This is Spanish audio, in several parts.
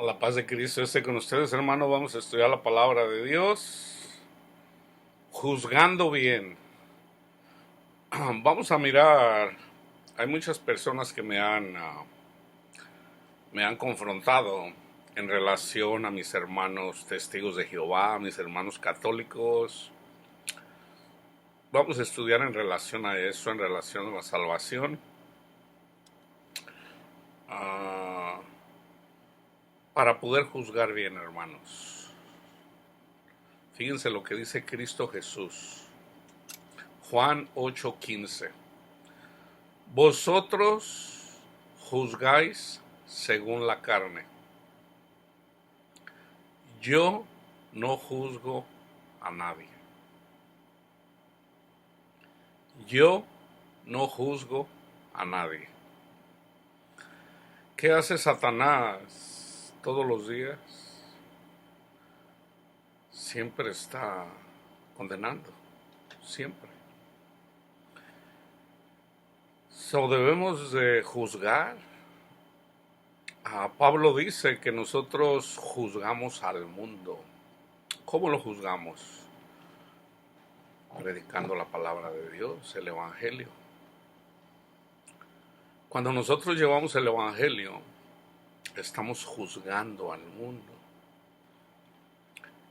La paz de Cristo esté con ustedes, hermano. Vamos a estudiar la palabra de Dios, juzgando bien. Vamos a mirar, hay muchas personas que me han confrontado en relación a mis hermanos testigos de Jehová, a mis hermanos católicos. Vamos a estudiar en relación a eso, en relación a la salvación. Para poder juzgar bien, hermanos. Fíjense lo que dice Cristo Jesús. Juan 8:15. Vosotros juzgáis según la carne. Yo no juzgo a nadie. Yo no juzgo a nadie. ¿Qué hace Satanás todos los días? Siempre está condenando. Siempre. Debemos de juzgar. Pablo dice que nosotros juzgamos al mundo. ¿Cómo lo juzgamos? Predicando la palabra de Dios, el Evangelio. Cuando nosotros llevamos el Evangelio, estamos juzgando al mundo.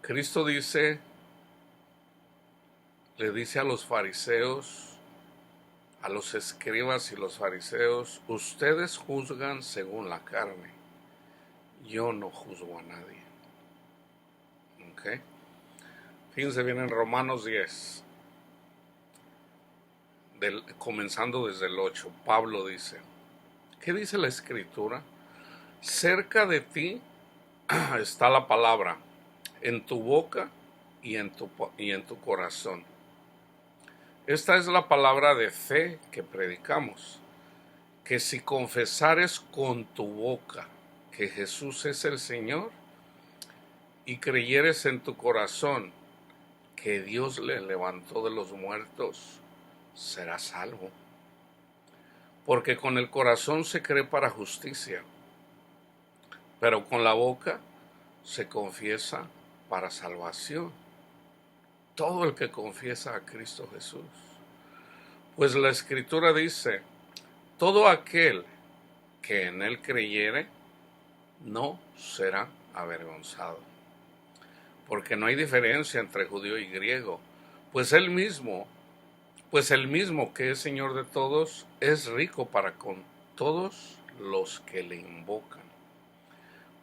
Cristo le dice a los fariseos, a los escribas y los fariseos, ustedes juzgan según la carne, yo no juzgo a nadie. ¿Okay? Fíjense bien en Romanos 10, comenzando desde el 8, Pablo dice, ¿qué dice la Escritura? Cerca de ti está la palabra, en tu boca y en tu corazón. Esta es la palabra de fe que predicamos, que si confesares con tu boca que Jesús es el Señor y creyeres en tu corazón que Dios le levantó de los muertos, serás salvo. Porque con el corazón se cree para justicia, pero con la boca se confiesa para salvación. Todo el que confiesa a Cristo Jesús. Pues la Escritura dice, todo aquel que en él creyere no será avergonzado. Porque no hay diferencia entre judío y griego, pues el mismo que es Señor de todos es rico para con todos los que le invocan.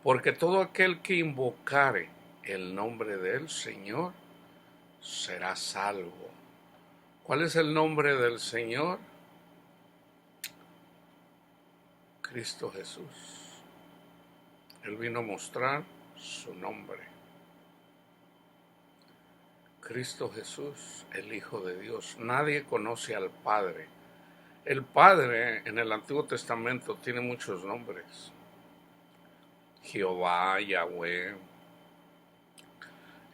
Porque todo aquel que invocare el nombre del Señor será salvo. ¿Cuál es el nombre del Señor? Cristo Jesús. Él vino a mostrar su nombre. Cristo Jesús, el Hijo de Dios. Nadie conoce al Padre. El Padre en el Antiguo Testamento tiene muchos nombres. Jehová, Yahweh,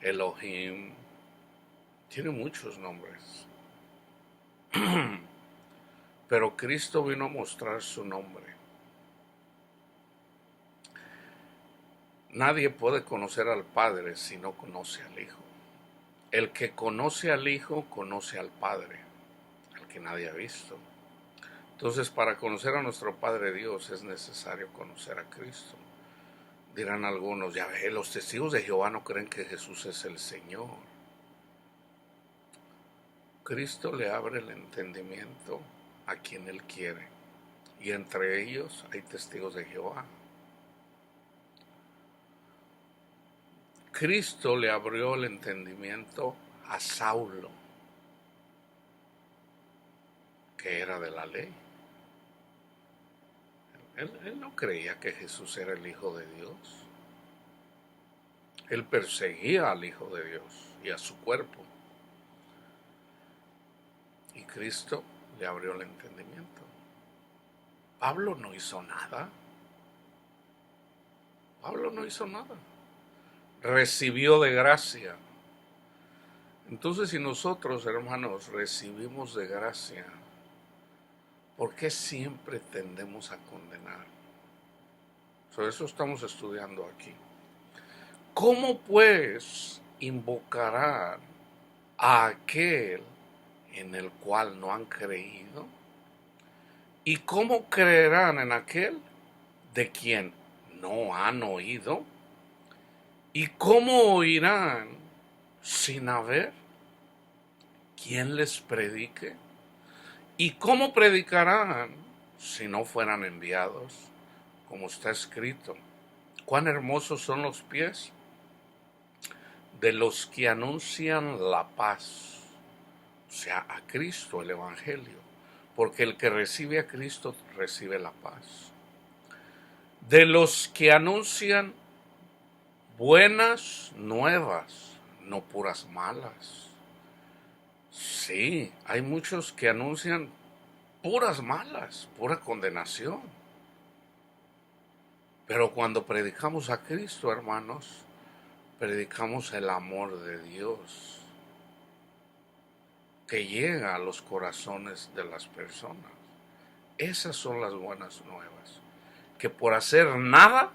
Elohim. Tiene muchos nombres. Pero Cristo vino a mostrar su nombre. Nadie puede conocer al Padre si no conoce al Hijo. El que conoce al Hijo, conoce al Padre, al que nadie ha visto. Entonces, para conocer a nuestro Padre Dios es necesario conocer a Cristo. Dirán algunos, ya ve, los testigos de Jehová no creen que Jesús es el Señor. Cristo le abre el entendimiento a quien Él quiere. Y entre ellos hay testigos de Jehová. Cristo le abrió el entendimiento a Saulo, que era de la ley. Él no creía que Jesús era el Hijo de Dios. Él perseguía al Hijo de Dios y a su cuerpo. Y Cristo le abrió el entendimiento. Pablo no hizo nada. Pablo no hizo nada. Recibió de gracia. Entonces, si nosotros, hermanos, recibimos de gracia, ¿por qué siempre tendemos a condenar? Sobre eso estamos estudiando aquí. ¿Cómo pues invocarán a aquel en el cual no han creído? ¿Y cómo creerán en aquel de quien no han oído? ¿Y cómo oirán sin haber quien les predique? ¿Y cómo predicarán si no fueran enviados? Como está escrito, cuán hermosos son los pies de los que anuncian la paz, o sea, a Cristo, el Evangelio, porque el que recibe a Cristo recibe la paz. De los que anuncian buenas nuevas, no puras malas. Sí, hay muchos que anuncian puras malas, pura condenación. Pero cuando predicamos a Cristo, hermanos, predicamos el amor de Dios que llega a los corazones de las personas. Esas son las buenas nuevas, que por hacer nada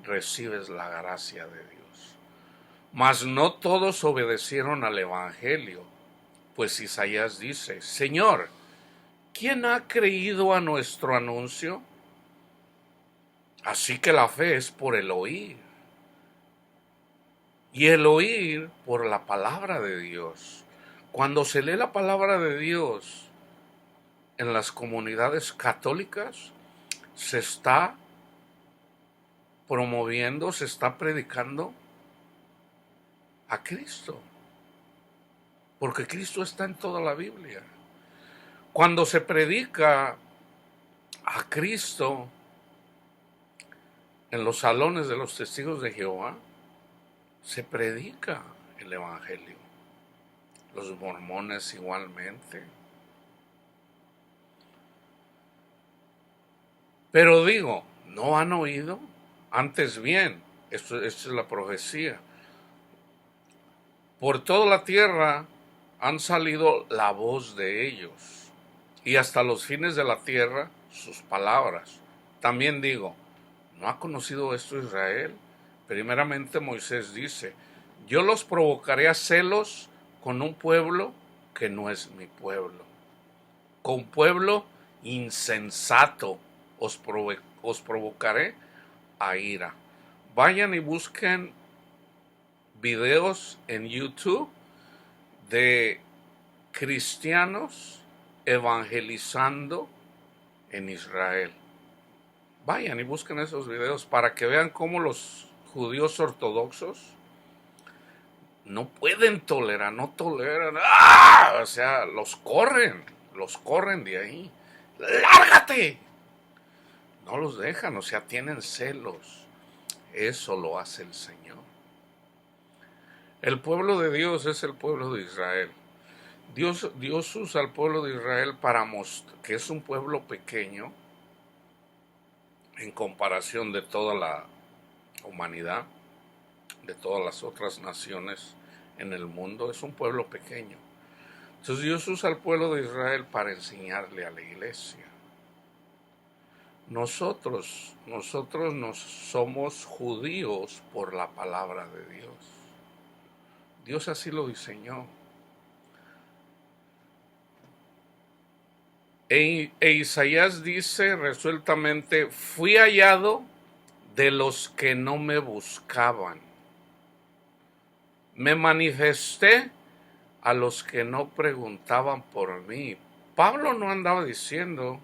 recibes la gracia de Dios. Mas no todos obedecieron al Evangelio, pues Isaías dice, Señor, ¿quién ha creído a nuestro anuncio? Así que la fe es por el oír, y el oír por la palabra de Dios. Cuando se lee la palabra de Dios en las comunidades católicas, se está promoviendo, se está predicando a Cristo, porque Cristo está en toda la Biblia. Cuando se predica a Cristo en los salones de los testigos de Jehová, se predica el Evangelio. Los mormones igualmente. Pero digo, ¿no han oído? Antes bien, esto es la profecía. Por toda la tierra han salido la voz de ellos, y hasta los fines de la tierra sus palabras. También digo, ¿no ha conocido esto Israel? Primeramente Moisés dice, yo los provocaré a celos con un pueblo que no es mi pueblo. Con pueblo insensato os provocaré a ira. Vayan y busquen videos en YouTube de cristianos evangelizando en Israel. Vayan y busquen esos videos para que vean cómo los judíos ortodoxos no pueden tolerar, no toleran. ¡Ah! O sea, los corren de ahí. ¡Lárgate! No los dejan, o sea, tienen celos. Eso lo hace el Señor. El pueblo de Dios es el pueblo de Israel. Dios usa al pueblo de Israel para mostrar que es un pueblo pequeño en comparación de toda la humanidad, de todas las otras naciones en el mundo. Es un pueblo pequeño. Entonces Dios usa al pueblo de Israel para enseñarle a la iglesia. Nosotros somos judíos por la palabra de Dios. Dios así lo diseñó. E Isaías dice resueltamente, fui hallado de los que no me buscaban. Me manifesté a los que no preguntaban por mí. Pablo no andaba diciendo,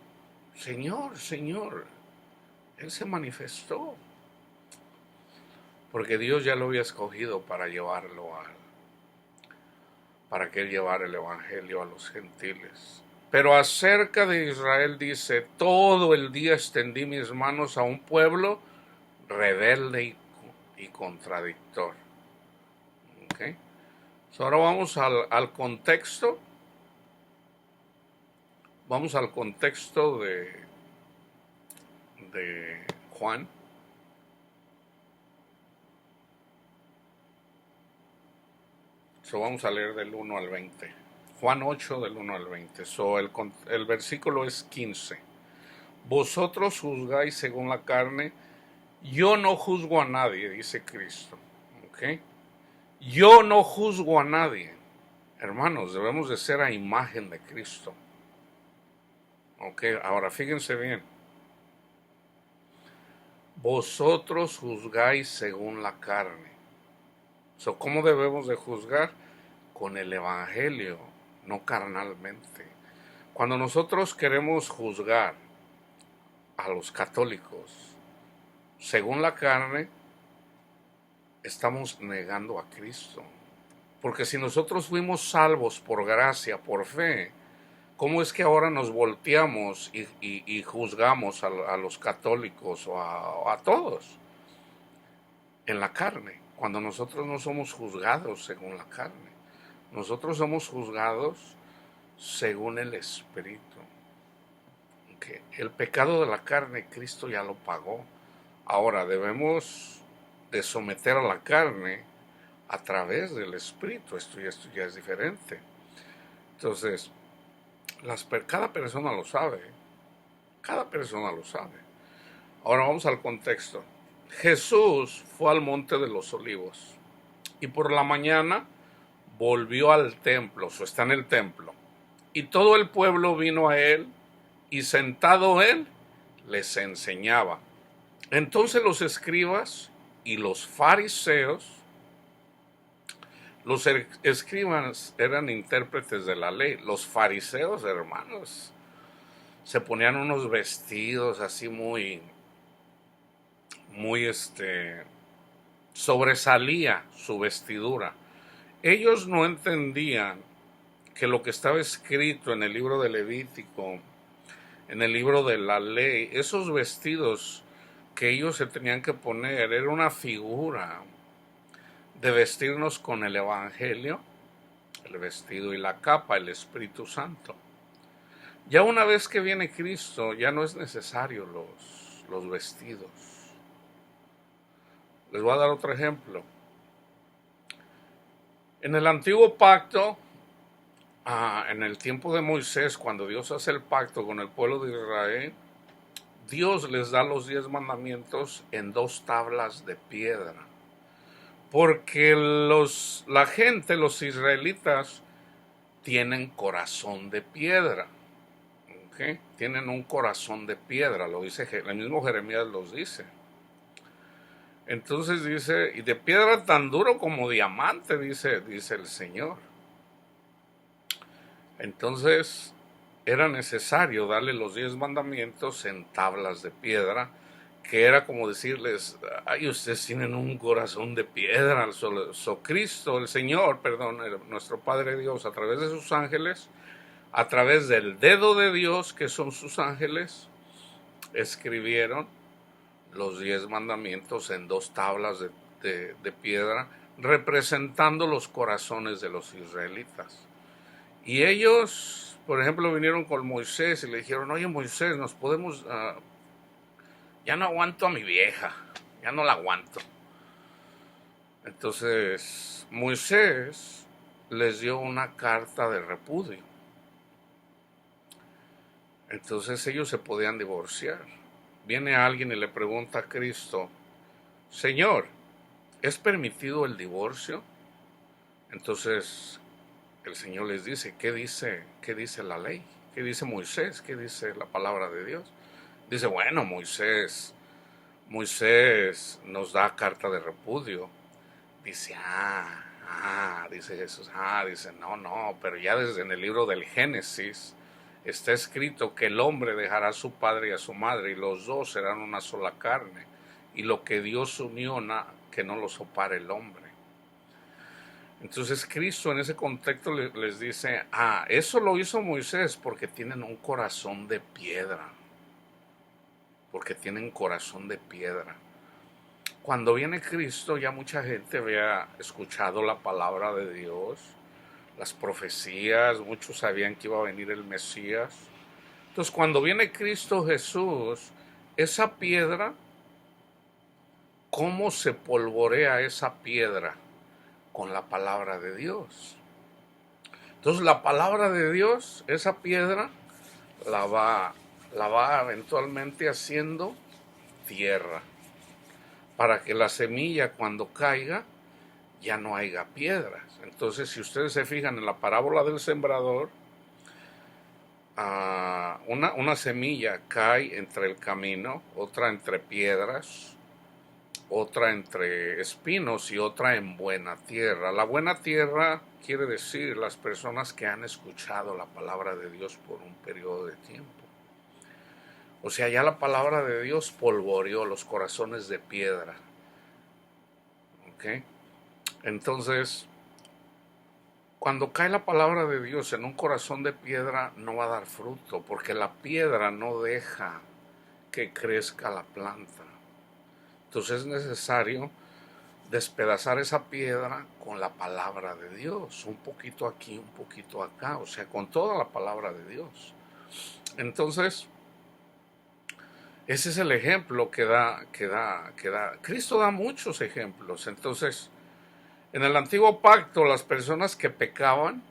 Señor, Señor. Él se manifestó. Porque Dios ya lo había escogido para para que él llevara el evangelio a los gentiles. Pero acerca de Israel dice, todo el día extendí mis manos a un pueblo rebelde y contradictor. ¿Okay? Ahora vamos al contexto. Vamos al contexto de Juan. Vamos a leer del 1 al 20. Juan 8 del 1 al 20. El versículo es 15. Vosotros juzgáis según la carne, Yo no juzgo a nadie, dice Cristo. ¿Ok? Yo no juzgo a nadie. Hermanos, debemos de ser a imagen de Cristo. ¿Ok? Ahora fíjense bien. Vosotros juzgáis según la carne. ¿Cómo debemos de juzgar? Con el Evangelio, no carnalmente. Cuando nosotros queremos juzgar a los católicos según la carne, estamos negando a Cristo. Porque si nosotros fuimos salvos por gracia, por fe, ¿cómo es que ahora nos volteamos y juzgamos a los católicos o a todos en la carne? Cuando nosotros no somos juzgados según la carne. Nosotros somos juzgados según el Espíritu. Que el pecado de la carne Cristo ya lo pagó. Ahora debemos de someter a la carne a través del Espíritu. Esto ya es diferente. Entonces, cada persona lo sabe. Cada persona lo sabe. Ahora vamos al contexto. Jesús fue al monte de los olivos y por la mañana volvió al templo, está en el templo, y todo el pueblo vino a él y sentado él les enseñaba. Entonces los escribas y los fariseos, los escribas eran intérpretes de la ley, los fariseos, hermanos, se ponían unos vestidos así muy sobresalía su vestidura. Ellos no entendían que lo que estaba escrito en el libro de Levítico, en el libro de la ley, esos vestidos que ellos se tenían que poner, era una figura de vestirnos con el Evangelio, el vestido y la capa, el Espíritu Santo. Ya una vez que viene Cristo, ya no es necesario los vestidos. Les voy a dar otro ejemplo. En el antiguo pacto, en el tiempo de Moisés, cuando Dios hace el pacto con el pueblo de Israel, Dios les da los 10 mandamientos en 2 tablas de piedra. Porque la gente, los israelitas, tienen corazón de piedra. ¿Okay? Tienen un corazón de piedra, lo dice, el mismo Jeremías los dice. Entonces dice, y de piedra tan duro como diamante, dice el Señor. Entonces era necesario darle los 10 mandamientos en tablas de piedra, que era como decirles, ay, ustedes tienen un corazón de piedra. Cristo, el Señor, nuestro Padre Dios, a través de sus ángeles, a través del dedo de Dios, que son sus ángeles, escribieron los 10 mandamientos en 2 tablas de piedra, representando los corazones de los israelitas. Y ellos, por ejemplo, vinieron con Moisés y le dijeron, oye Moisés, nos podemos, ya no aguanto a mi vieja, ya no la aguanto. Entonces Moisés les dio una carta de repudio. Entonces ellos se podían divorciar. Viene alguien y le pregunta a Cristo, Señor, ¿es permitido el divorcio? Entonces el Señor les dice, ¿qué dice la ley? ¿Qué dice Moisés? ¿Qué dice la palabra de Dios? Dice, bueno, Moisés nos da carta de repudio. Dice, dice Jesús, dice, no, pero ya desde en el libro del Génesis está escrito que el hombre dejará a su padre y a su madre y los dos serán una sola carne, y lo que Dios unió, que no lo separe el hombre. Entonces Cristo en ese contexto les dice, eso lo hizo Moisés porque tienen un corazón de piedra, porque tienen corazón de piedra. Cuando viene Cristo, ya mucha gente había escuchado la palabra de Dios, las profecías, muchos sabían que iba a venir el Mesías. Entonces cuando viene Cristo Jesús, esa piedra, ¿cómo se polvorea esa piedra? Con la palabra de Dios. Entonces la palabra de Dios, esa piedra, la va eventualmente haciendo tierra. para que la semilla cuando caiga ya no haya piedras. Entonces, si ustedes se fijan en la parábola del sembrador, una semilla cae entre el camino, otra entre piedras, otra entre espinos y otra en buena tierra. La buena tierra quiere decir las personas que han escuchado la palabra de Dios por un periodo de tiempo. O sea, ya la palabra de Dios polvoreó los corazones de piedra. ¿Ok? Entonces, cuando cae la palabra de Dios en un corazón de piedra, no va a dar fruto, porque la piedra no deja que crezca la planta. Entonces es necesario despedazar esa piedra con la palabra de Dios, un poquito aquí, un poquito acá, o sea, con toda la palabra de Dios. Entonces, ese es el ejemplo que da. Cristo da muchos ejemplos. Entonces, en el antiguo pacto, las personas que pecaban,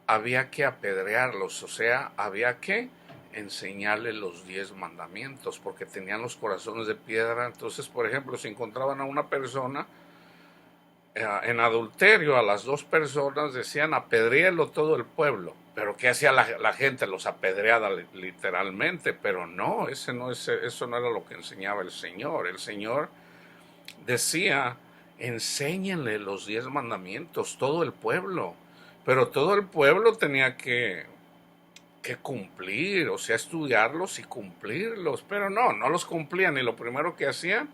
había que apedrearlos, o sea, había que enseñarles los 10 mandamientos, porque tenían los corazones de piedra. Entonces, por ejemplo, si encontraban a una persona en adulterio, a las 2 personas decían apedréelo todo el pueblo. Pero ¿qué hacía la gente? Los apedreaba literalmente, pero no, eso no era lo que enseñaba el Señor. El Señor decía, enséñenle los 10 mandamientos, todo el pueblo. Pero todo el pueblo tenía que cumplir, o sea, estudiarlos y cumplirlos. Pero no los cumplían, y lo primero que hacían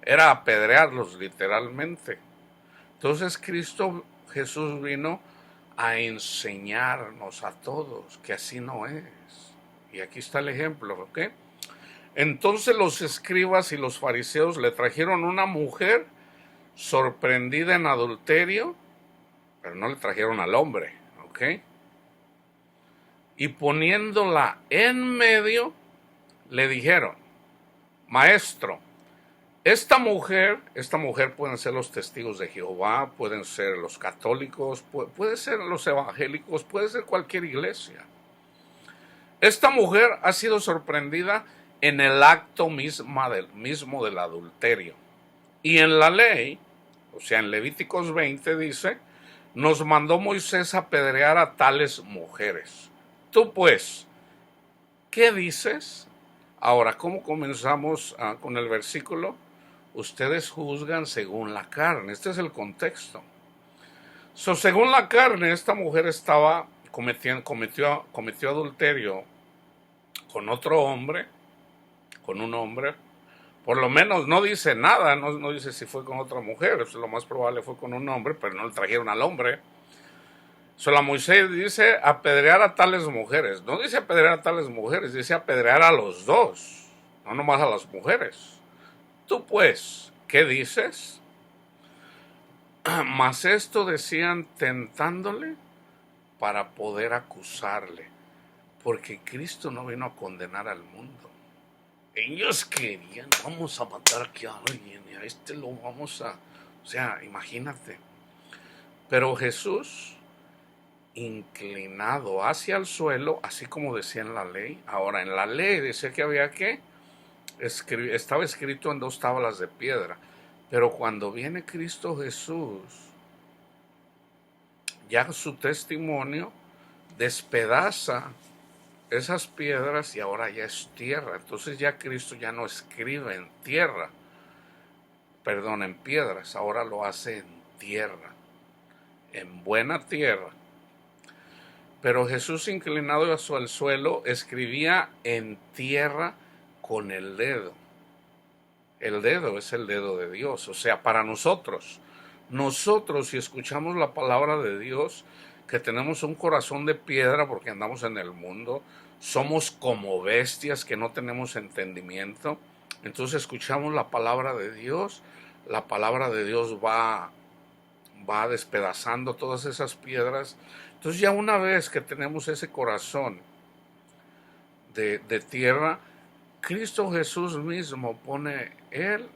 era apedrearlos literalmente. Entonces Cristo Jesús vino a enseñarnos a todos que así no es. Y aquí está el ejemplo, ¿ok? Entonces los escribas y los fariseos le trajeron una mujer sorprendida en adulterio, pero no le trajeron al hombre, ¿ok? Y poniéndola en medio, le dijeron, maestro, esta mujer pueden ser los testigos de Jehová, pueden ser los católicos, puede ser los evangélicos, puede ser cualquier iglesia. Esta mujer ha sido sorprendida en el acto mismo del adulterio. Y en la ley, o sea, en Levíticos 20 dice, nos mandó Moisés a apedrear a tales mujeres. Tú pues, ¿qué dices? Ahora, ¿cómo comenzamos con el versículo? Ustedes juzgan según la carne. Este es el contexto. Según la carne, esta mujer cometió adulterio con otro hombre, con un hombre. Por lo menos no dice nada, no dice si fue con otra mujer. Lo más probable fue con un hombre, pero no le trajeron al hombre. La Moisés dice apedrear a tales mujeres. No dice apedrear a tales mujeres, dice apedrear a los dos, no nomás a las mujeres. Tú pues, ¿qué dices? Mas esto decían tentándole para poder acusarle, porque Cristo no vino a condenar al mundo. Ellos querían, vamos a matar aquí a alguien y a este lo vamos a... O sea, imagínate. Pero Jesús, inclinado hacia el suelo, así como decía en la ley. Ahora, en la ley decía que había que... estaba escrito en 2 tablas de piedra. Pero cuando viene Cristo Jesús, ya su testimonio despedaza esas piedras y ahora ya es tierra. Entonces ya Cristo ya no escribe en tierra, perdón, en piedras, ahora lo hace en tierra, en buena tierra. Pero Jesús, inclinado hacia el suelo, escribía en tierra con el dedo. El dedo es el dedo de Dios. O sea, para nosotros, si escuchamos la palabra de Dios, que tenemos un corazón de piedra porque andamos en el mundo, somos como bestias que no tenemos entendimiento, entonces escuchamos la palabra de Dios, la palabra de Dios va despedazando todas esas piedras. Entonces ya una vez que tenemos ese corazón de tierra, Cristo Jesús mismo pone Él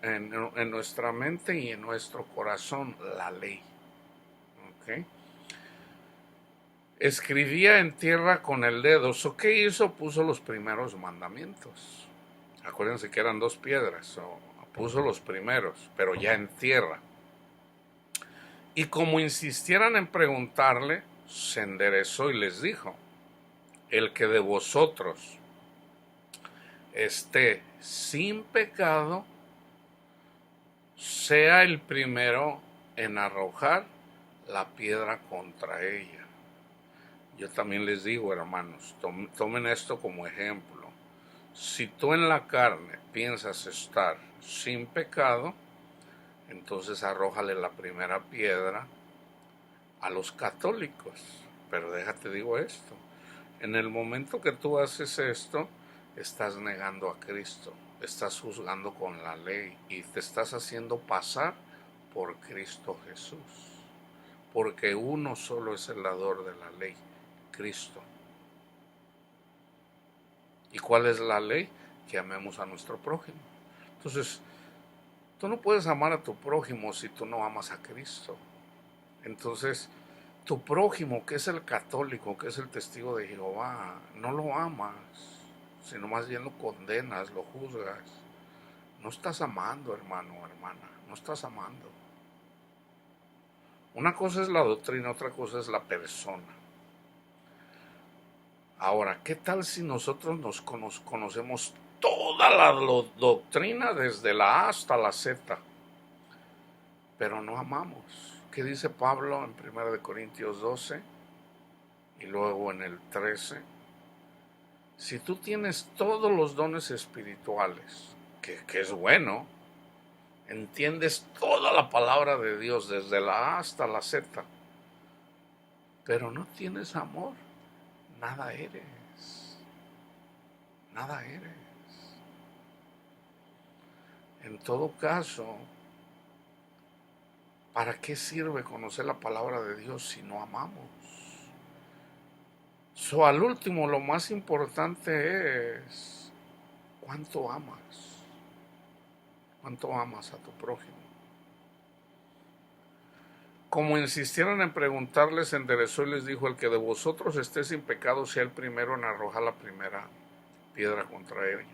en nuestra mente y en nuestro corazón la ley. ¿Okay? Escribía en tierra con el dedo. ¿Qué hizo? Puso los primeros mandamientos. Acuérdense que eran 2 piedras. puso los primeros, pero ya en tierra. Y como insistieran en preguntarle, se enderezó y les dijo: el que de vosotros esté sin pecado, sea el primero en arrojar la piedra contra ella. Yo también les digo, hermanos, tomen esto como ejemplo. Si tú en la carne piensas estar sin pecado, entonces arrójale la primera piedra a los católicos. Pero déjate digo esto, en el momento que tú haces esto, estás negando a Cristo, estás juzgando con la ley y te estás haciendo pasar por Cristo Jesús, porque uno solo es el dador de la ley, Cristo. ¿Y cuál es la ley? Que amemos a nuestro prójimo. Entonces, tú no puedes amar a tu prójimo si tú no amas a Cristo. Entonces, tu prójimo, que es el católico, que es el testigo de Jehová, no lo amas, sino más bien lo condenas, lo juzgas. No estás amando, hermano o hermana, no estás amando. Una cosa es la doctrina, otra cosa es la persona. Ahora, ¿qué tal si nosotros nos conocemos toda la doctrina desde la A hasta la Z, pero no amamos? ¿Qué dice Pablo en 1 Corintios 12 y luego en el 13? Si tú tienes todos los dones espirituales, que es bueno, entiendes toda la palabra de Dios desde la A hasta la Z, pero no tienes amor, nada eres, nada eres. En todo caso, ¿para qué sirve conocer la palabra de Dios si no amamos? Al último, lo más importante es ¿cuánto amas? ¿Cuánto amas a tu prójimo? Como insistieron en preguntarles, se enderezó y les dijo: el que de vosotros esté sin pecado sea el primero en arrojar la primera piedra contra ella.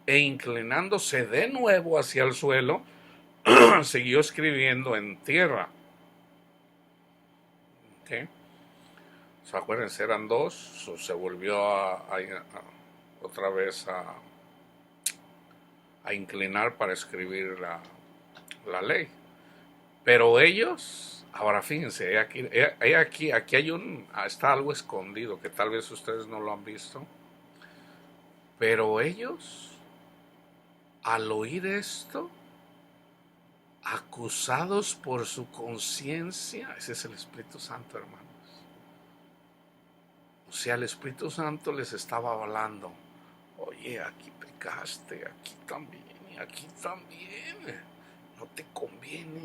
E inclinándose de nuevo hacia el suelo, siguió escribiendo en tierra. ¿Okay? Acuérdense, eran dos, se volvió otra vez a inclinar para escribir la ley. Pero ellos, ahora fíjense, aquí está algo escondido que tal vez ustedes no lo han visto. Pero ellos, al oír esto, acusados por su conciencia, ese es el Espíritu Santo, hermanos. O sea, el Espíritu Santo les estaba hablando: oye, aquí pecaste, aquí también, y aquí también, no te conviene.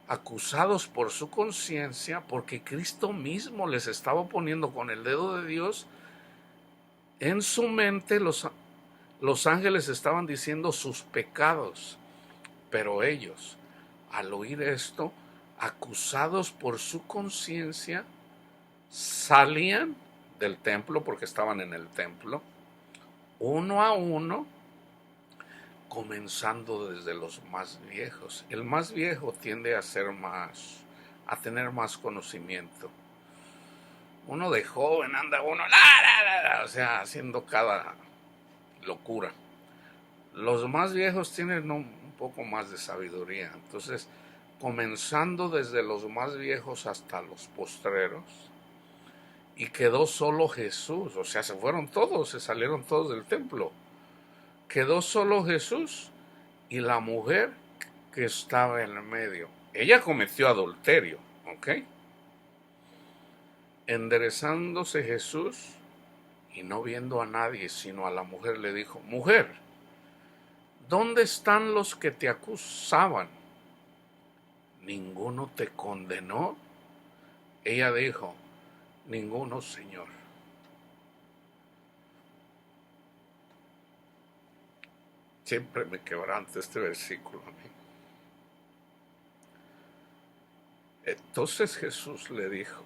Acusados por su conciencia, porque Cristo mismo les estaba poniendo con el dedo de Dios en su mente. Los ángeles estaban diciendo sus pecados, pero ellos, al oír esto, acusados por su conciencia, salían del templo, porque estaban en el templo, uno a uno, comenzando desde los más viejos. El más viejo tiende a tener más conocimiento. Uno de joven anda o sea, haciendo cada locura. Los más viejos tienen un poco más de sabiduría. Entonces, comenzando desde los más viejos hasta los postreros, y quedó solo Jesús. O sea, se fueron todos, se salieron todos del templo. Quedó solo Jesús y la mujer que estaba en el medio. Ella cometió adulterio, ¿ok? Enderezándose Jesús y no viendo a nadie sino a la mujer, le dijo: mujer, ¿dónde están los que te acusaban? ¿Ninguno te condenó? Ella dijo: ninguno, Señor. Siempre me quebranta este versículo a mí. Entonces Jesús le dijo: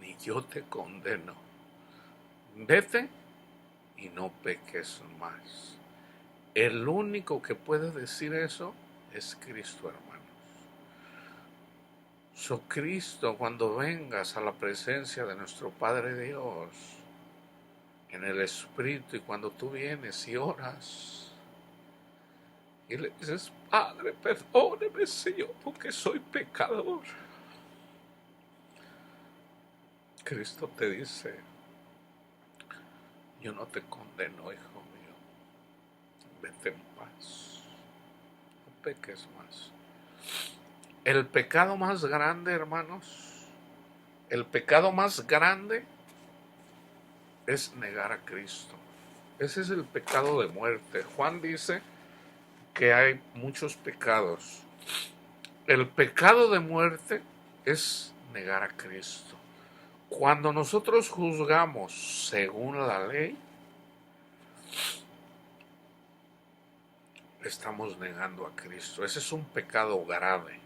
ni yo te condeno, vete y no peques más. El único que puede decir eso es Cristo, hermanos. Cristo, cuando vengas a la presencia de nuestro Padre Dios, en el Espíritu, y cuando tú vienes y oras, y le dices, Padre, perdóneme, Señor, porque soy pecador. Cristo te dice, yo no te condeno, hijo mío, vete en paz, no peques más. El pecado más grande, hermanos, el pecado más grande es negar a Cristo. Ese es el pecado de muerte. Juan dice que hay muchos pecados. El pecado de muerte es negar a Cristo. Cuando nosotros juzgamos según la ley, estamos negando a Cristo. Ese es un pecado grave.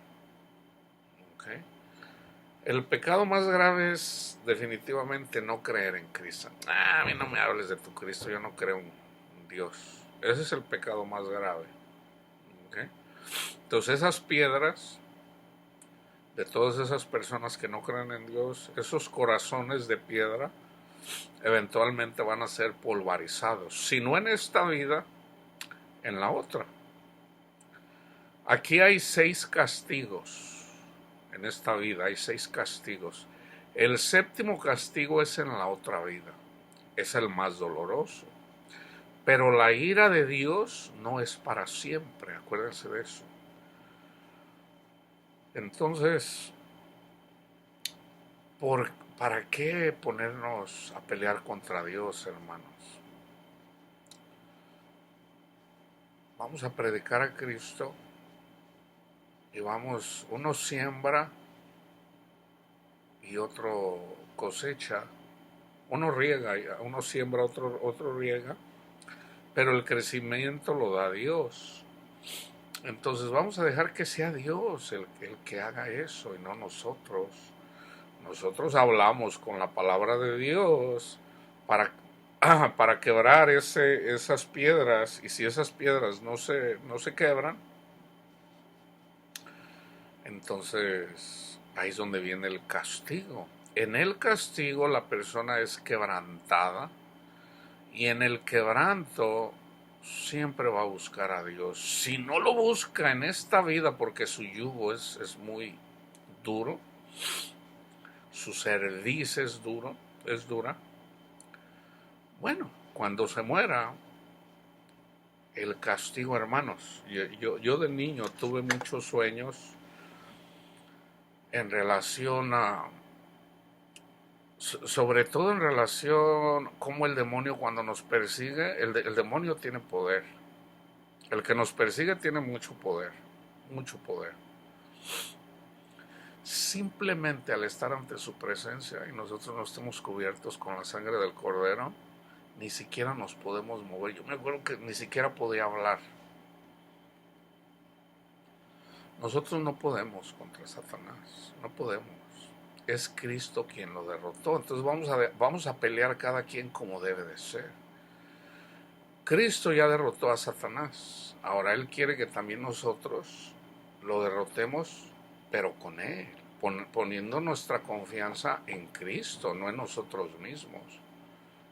¿Okay? El pecado más grave es definitivamente no creer en Cristo. A mí no me hables de tu Cristo, yo no creo en Dios. Ese es el pecado más grave. ¿Okay? Entonces esas piedras de todas esas personas que no creen en Dios, esos corazones de piedra, eventualmente van a ser pulverizados. Si no en esta vida, en la otra. Aquí hay 6 castigos. En esta vida hay 6 castigos. El 7º castigo es en la otra vida. Es el más doloroso. Pero la ira de Dios no es para siempre. Acuérdense de eso. Entonces, ¿para qué ponernos a pelear contra Dios, hermanos? Vamos a predicar a Cristo y uno siembra y otro cosecha. Uno riega, uno siembra, otro riega, pero el crecimiento lo da Dios. Entonces vamos a dejar que sea Dios el que haga eso y no nosotros. Nosotros hablamos con la palabra de Dios para quebrar esas piedras, y si esas piedras no se quebran, entonces ahí es donde viene el castigo. En el castigo la persona es quebrantada, y en el quebranto siempre va a buscar a Dios. Si no lo busca en esta vida porque su yugo es muy duro, su cerviz es dura, bueno, cuando se muera, el castigo, hermanos. Yo de niño tuve muchos sueños en relación sobre todo en relación cómo el demonio cuando nos persigue, el demonio tiene poder. El que nos persigue tiene mucho poder, mucho poder. Simplemente al estar ante su presencia y nosotros no estemos cubiertos con la sangre del Cordero, ni siquiera nos podemos mover. Yo me acuerdo que ni siquiera podía hablar. Nosotros no podemos contra Satanás, no podemos. Es Cristo quien lo derrotó. Entonces vamos a pelear cada quien como debe de ser. Cristo ya derrotó a Satanás. Ahora Él quiere que también nosotros lo derrotemos, pero con Él, poniendo nuestra confianza en Cristo, no en nosotros mismos.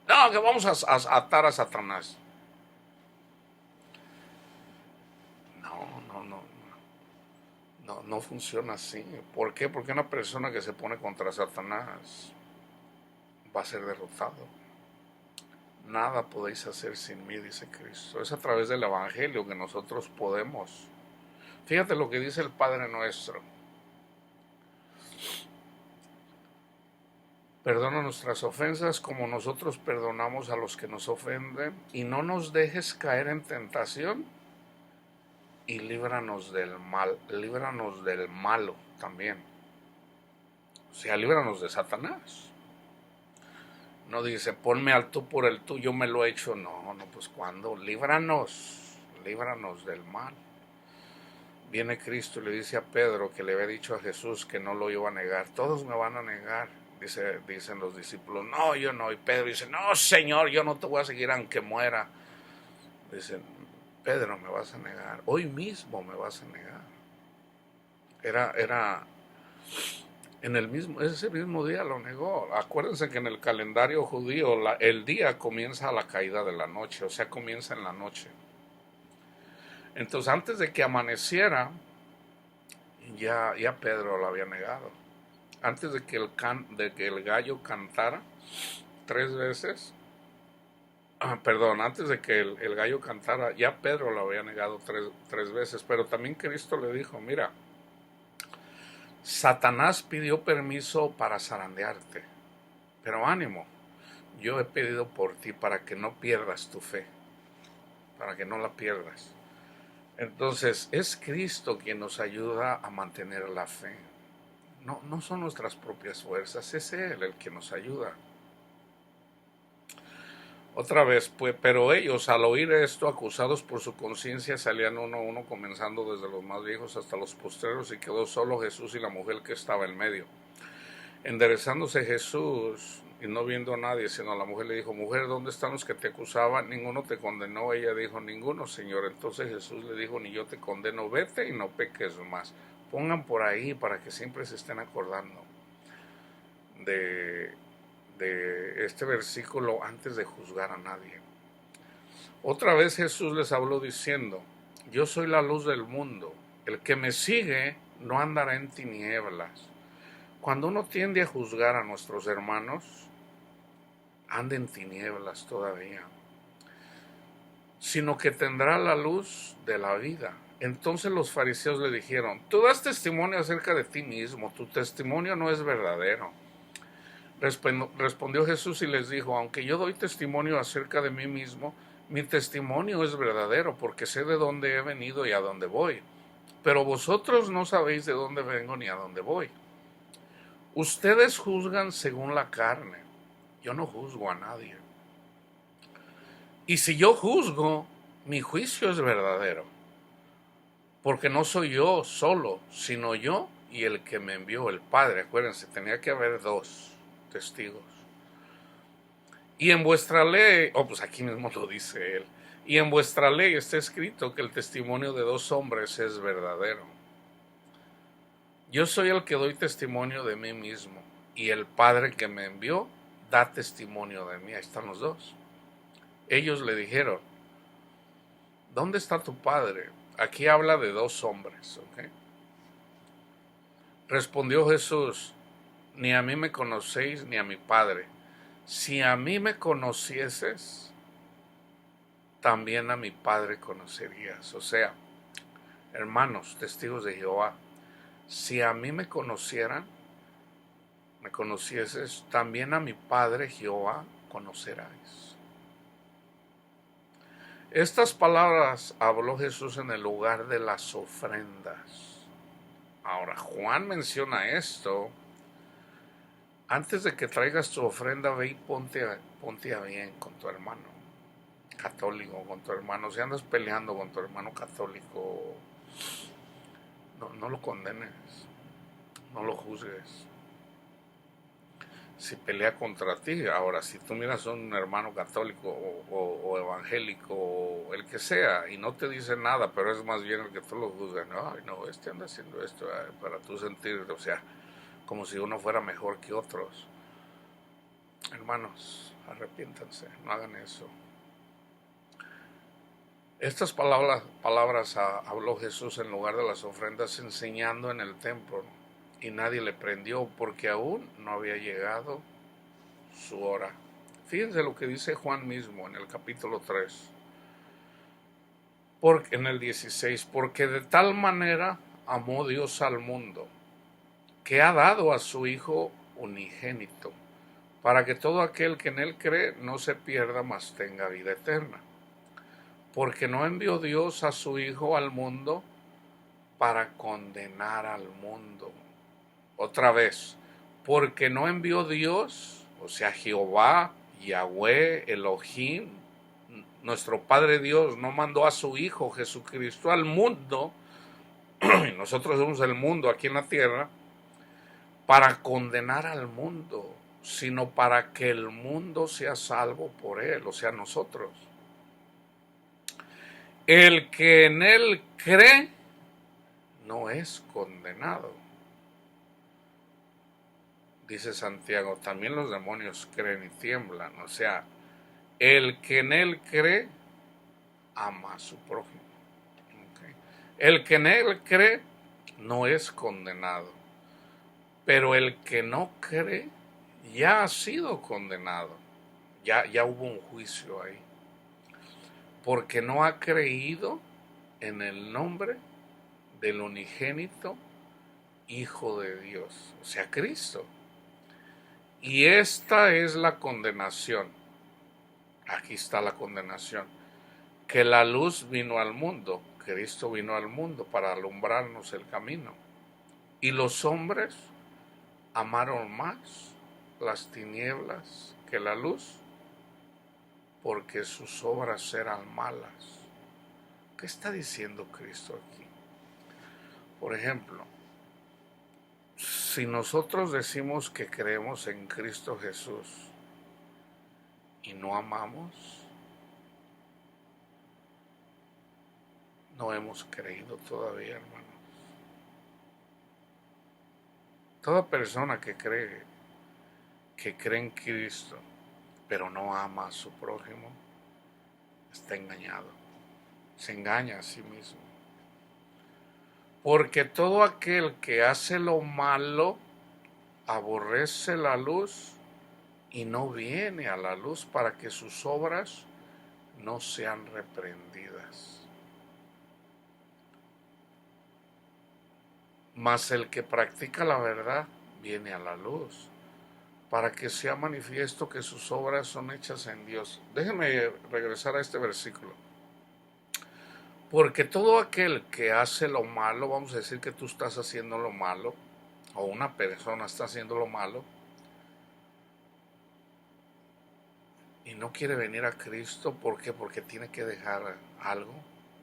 No, que vamos a atar a Satanás. No funciona así. ¿Por qué? Porque una persona que se pone contra Satanás va a ser derrotado. Nada podéis hacer sin mí, dice Cristo. Es a través del Evangelio que nosotros podemos. Fíjate lo que dice el Padre Nuestro. Perdona nuestras ofensas como nosotros perdonamos a los que nos ofenden, y no nos dejes caer en tentación, y líbranos del mal, líbranos del malo también. O sea, líbranos de Satanás. No dice, ponme al tú por el tú, yo me lo he hecho. No, pues ¿cuándo? Líbranos del mal. Viene Cristo y le dice a Pedro, que le había dicho a Jesús que no lo iba a negar. Todos me van a negar, dicen los discípulos. No, yo no. Y Pedro dice, no, Señor, yo no te voy a seguir aunque muera. Dicen, Pedro, me vas a negar, hoy mismo me vas a negar. Era en ese mismo día lo negó. Acuérdense que en el calendario judío el día comienza a la caída de la noche, o sea, comienza en la noche. Entonces, antes de que amaneciera, ya Pedro lo había negado. Antes de que el gallo cantara 3 veces, perdón, antes de que el gallo cantara, ya Pedro lo había negado tres veces. Pero también Cristo le dijo, mira, Satanás pidió permiso para zarandearte, pero ánimo, yo he pedido por ti para que no pierdas tu fe, para que no la pierdas. Entonces es Cristo quien nos ayuda a mantener la fe. No son nuestras propias fuerzas, es Él el que nos ayuda. Otra vez, pues, pero ellos al oír esto, acusados por su conciencia, salían uno a uno, comenzando desde los más viejos hasta los postreros, y quedó solo Jesús y la mujer que estaba en medio. Enderezándose Jesús y no viendo a nadie, sino a la mujer, le dijo, mujer, ¿dónde están los que te acusaban? Ninguno te condenó. Ella dijo, ninguno, Señor. Entonces Jesús le dijo, ni yo te condeno, vete y no peques más. Pongan por ahí para que siempre se estén acordando de este versículo antes de juzgar a nadie. Otra vez Jesús les habló diciendo, yo soy la luz del mundo, el que me sigue no andará en tinieblas. Cuando uno tiende a juzgar a nuestros hermanos, anda en tinieblas todavía, sino que tendrá la luz de la vida. Entonces los fariseos le dijeron, tú das testimonio acerca de ti mismo, tu testimonio no es verdadero. Respondió Jesús y les dijo, aunque yo doy testimonio acerca de mí mismo, mi testimonio es verdadero, porque sé de dónde he venido y a dónde voy. Pero vosotros no sabéis de dónde vengo ni a dónde voy. Ustedes juzgan según la carne, yo no juzgo a nadie. Y si yo juzgo, mi juicio es verdadero, porque no soy yo solo, sino yo y el que me envió, el Padre. Acuérdense, tenía que haber 2 testigos. Y en vuestra ley, pues aquí mismo lo dice él, y en vuestra ley está escrito que el testimonio de 2 hombres es verdadero. Yo soy el que doy testimonio de mí mismo, y el Padre que me envió da testimonio de mí. Ahí están los 2. Ellos le dijeron, ¿dónde está tu Padre? Aquí habla de 2 hombres, ¿ok? Respondió Jesús, ni a mí me conocéis ni a mi Padre. Si a mí me conocieses, también a mi Padre conocerías. O sea, hermanos, testigos de Jehová, si a mí me conocieran, me conocieses, también a mi Padre Jehová conocerás. Estas palabras habló Jesús en el lugar de las ofrendas. Ahora, Juan menciona esto. Antes de que traigas tu ofrenda, ve y ponte a bien con tu hermano católico, con tu hermano. Si andas peleando con tu hermano católico, no lo condenes, no lo juzgues. Si pelea contra ti, ahora, si tú miras a un hermano católico o evangélico, o el que sea, y no te dice nada, pero es más bien el que tú lo juzgas, ay, no, anda haciendo esto para tú sentir, o sea, como si uno fuera mejor que otros. Hermanos, arrepiéntanse, no hagan eso. Estas palabras habló Jesús en lugar de las ofrendas, enseñando en el templo, y nadie le prendió porque aún no había llegado su hora. Fíjense lo que dice Juan mismo en el capítulo 3, en el 16, porque de tal manera amó Dios al mundo, que ha dado a su Hijo unigénito, para que todo aquel que en él cree no se pierda, mas tenga vida eterna. Porque no envió Dios a su Hijo al mundo para condenar al mundo. Otra vez, porque no envió Dios, o sea, Jehová, Yahweh, Elohim, nuestro Padre Dios, no mandó a su Hijo Jesucristo al mundo, y nosotros somos el mundo aquí en la tierra, para condenar al mundo, sino para que el mundo sea salvo por él, o sea, nosotros. El que en él cree no es condenado. Dice Santiago, también los demonios creen y tiemblan. O sea, el que en él cree ama a su prójimo. ¿Okay? El que en él cree no es condenado. Pero el que no cree ya ha sido condenado. Ya hubo un juicio ahí. Porque no ha creído en el nombre del unigénito Hijo de Dios, o sea, Cristo. Y esta es la condenación. Aquí está la condenación. Que la luz vino al mundo. Cristo vino al mundo para alumbrarnos el camino. Y los hombres amaron más las tinieblas que la luz, porque sus obras eran malas. ¿Qué está diciendo Cristo aquí? Por ejemplo, si nosotros decimos que creemos en Cristo Jesús y no amamos, no hemos creído todavía, hermanos. Toda persona que cree en Cristo, pero no ama a su prójimo, está engañado. Se engaña a sí mismo. Porque todo aquel que hace lo malo aborrece la luz y no viene a la luz para que sus obras no sean reprendidas. Mas el que practica la verdad viene a la luz, para que sea manifiesto que sus obras son hechas en Dios. Déjenme regresar a este versículo. Porque todo aquel que hace lo malo, vamos a decir que tú estás haciendo lo malo, o una persona está haciendo lo malo, y no quiere venir a Cristo, ¿por qué? Porque tiene que dejar algo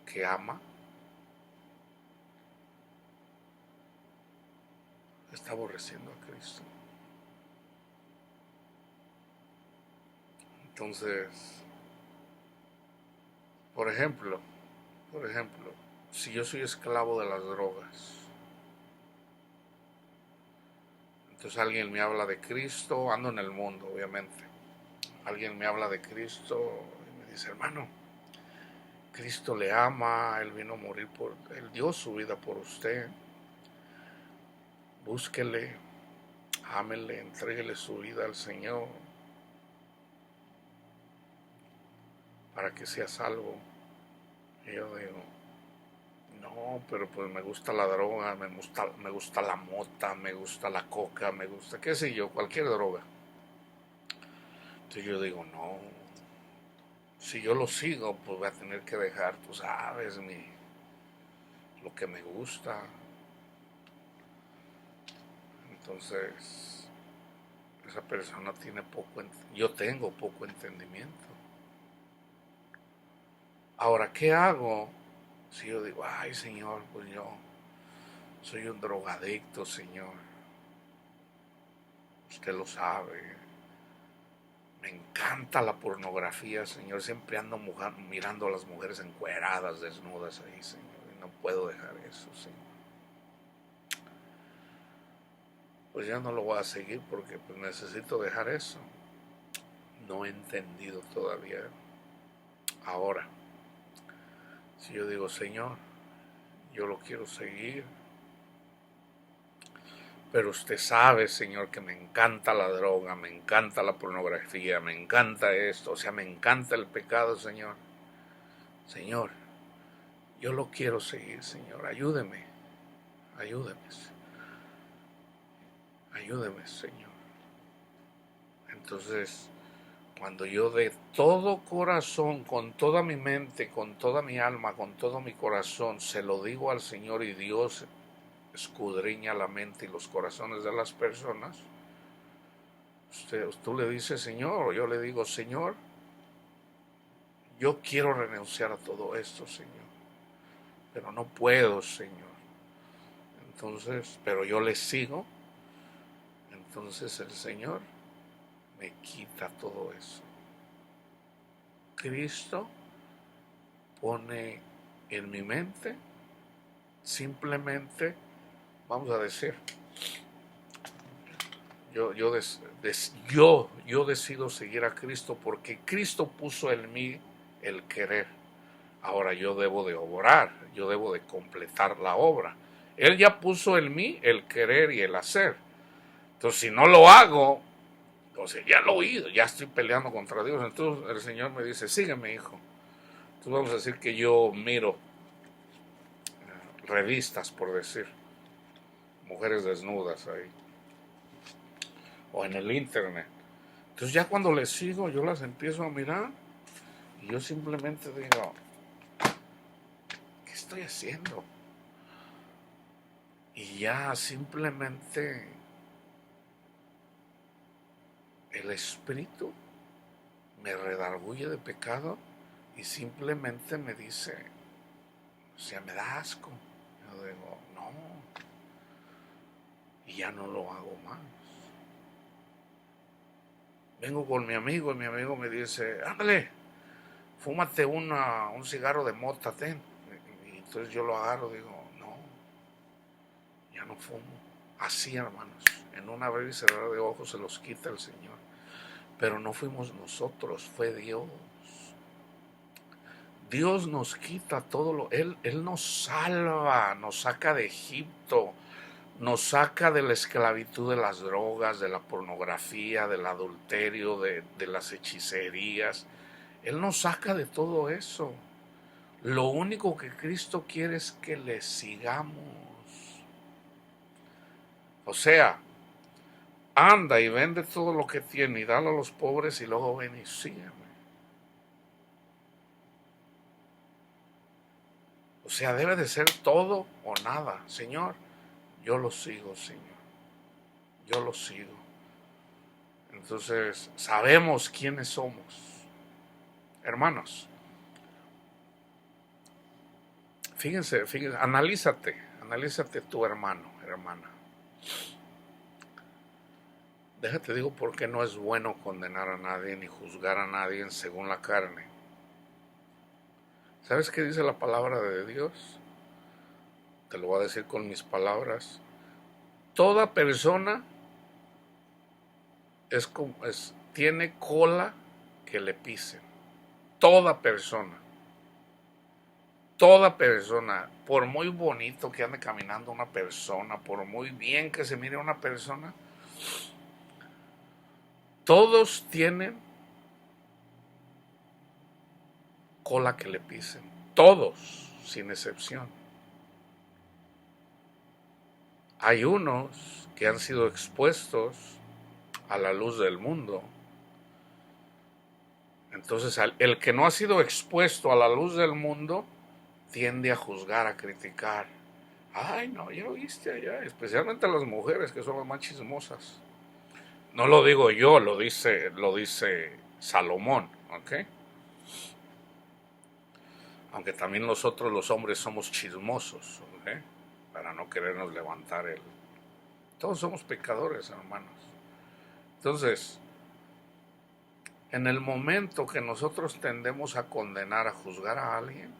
que ama. Está aborreciendo a Cristo. Entonces, por ejemplo, si yo soy esclavo de las drogas, entonces alguien me habla de Cristo, ando en el mundo, obviamente. Alguien me habla de Cristo y me dice, hermano, Cristo le ama, Él vino a morir Él dio su vida por usted. Búsquele, ámele, entréguele su vida al Señor para que sea salvo. Y yo digo, no, pero pues me gusta la droga, me gusta la mota, me gusta la coca, me gusta, qué sé yo, cualquier droga. Entonces yo digo, no, si yo lo sigo, pues voy a tener que dejar, tú sabes, lo que me gusta. Entonces, esa persona tiene yo tengo poco entendimiento. Ahora, ¿qué hago si yo digo, ay Señor, pues yo soy un drogadicto, Señor? Usted lo sabe. Me encanta la pornografía, Señor. Siempre ando mirando a las mujeres encueradas, desnudas ahí, Señor. Y no puedo dejar eso, Señor. Pues ya no lo voy a seguir porque pues necesito dejar eso. No he entendido todavía. Ahora, si yo digo, Señor, yo lo quiero seguir, pero usted sabe, Señor, que me encanta la droga, me encanta la pornografía, me encanta esto, o sea, me encanta el pecado, Señor. Señor, yo lo quiero seguir, Señor, ayúdeme, ayúdeme, ayúdeme, Señor. Entonces, cuando yo de todo corazón, con toda mi mente, con toda mi alma, con todo mi corazón, se lo digo al Señor y Dios escudriña la mente y los corazones de las personas, tú le dices, Señor, o yo le digo, Señor, yo quiero renunciar a todo esto, Señor, pero no puedo, Señor. Entonces, pero yo le sigo, entonces el Señor me quita todo eso. Cristo pone en mi mente, simplemente, vamos a decir, yo decido seguir a Cristo porque Cristo puso en mí el querer. Ahora yo debo de obrar, yo debo de completar la obra. Él ya puso en mí el querer y el hacer. Entonces, si no lo hago, entonces ya lo he oído, ya estoy peleando contra Dios. Entonces el Señor me dice, sígueme, hijo. Entonces vamos a decir que yo miro revistas, por decir, mujeres desnudas ahí, o en el internet. Entonces ya cuando les sigo, yo las empiezo a mirar y yo simplemente digo, ¿qué estoy haciendo? Y ya simplemente el espíritu me redarguye de pecado y simplemente me dice, o sea, me da asco. Yo digo, no, y ya no lo hago más. Vengo con mi amigo y mi amigo me dice, ándale, fúmate un cigarro de mota, ten. Y entonces yo lo agarro y digo, no, ya no fumo. Así, hermanos, en un abrir y cerrar de ojos se los quita el Señor. Pero no fuimos nosotros, fue Dios. Dios nos quita todo Él nos salva, nos saca de Egipto, nos saca de la esclavitud de las drogas, de la pornografía, del adulterio, de las hechicerías. Él nos saca de todo eso. Lo único que Cristo quiere es que le sigamos. O sea, anda y vende todo lo que tiene y dale a los pobres y luego ven y sígueme. O sea, debe de ser todo o nada. Señor, yo lo sigo, Señor. Yo lo sigo. Entonces, sabemos quiénes somos. Hermanos, fíjense, analízate tu hermano, hermana. Déjate digo por qué no es bueno condenar a nadie ni juzgar a nadie según la carne. ¿Sabes qué dice la palabra de Dios? Te lo voy a decir con mis palabras. Toda persona tiene cola que le pisen. Toda persona, por muy bonito que ande caminando una persona, por muy bien que se mire una persona, todos tienen cola que le pisen. Todos, sin excepción. Hay unos que han sido expuestos a la luz del mundo. Entonces, el que no ha sido expuesto a la luz del mundo tiende a juzgar, a criticar. Ay, no, ya lo viste allá, especialmente las mujeres que son las más chismosas. No lo digo yo, lo dice Salomón, ¿ok? Aunque también nosotros los hombres somos chismosos, ¿ok? Para no querernos levantar el... Todos somos pecadores, hermanos. Entonces, en el momento que nosotros tendemos a condenar, a juzgar a alguien,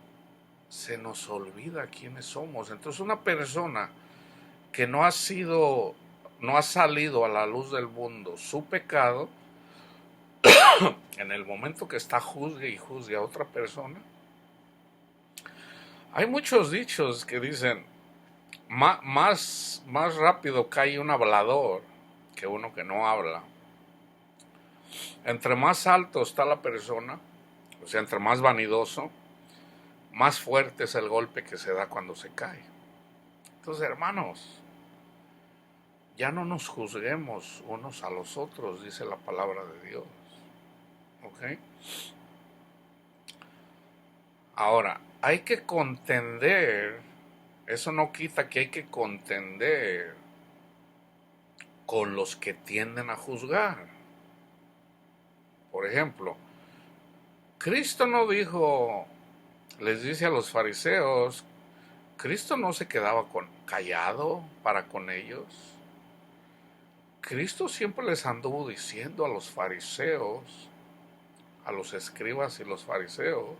se nos olvida quiénes somos. Entonces, una persona que no ha salido a la luz del mundo su pecado, en el momento que está juzgue y juzgue a otra persona, hay muchos dichos que dicen, más rápido cae un hablador que uno que no habla. Entre más alto está la persona, o sea, entre más vanidoso, más fuerte es el golpe que se da cuando se cae. Entonces, hermanos, ya no nos juzguemos unos a los otros, dice la palabra de Dios. ¿Ok? Ahora, hay que contender, eso no quita que hay que contender con los que tienden a juzgar. Por ejemplo, Cristo no dijo, les dice a los fariseos, Cristo no se quedaba callado para con ellos. Cristo siempre les anduvo diciendo a los fariseos, a los escribas y los fariseos,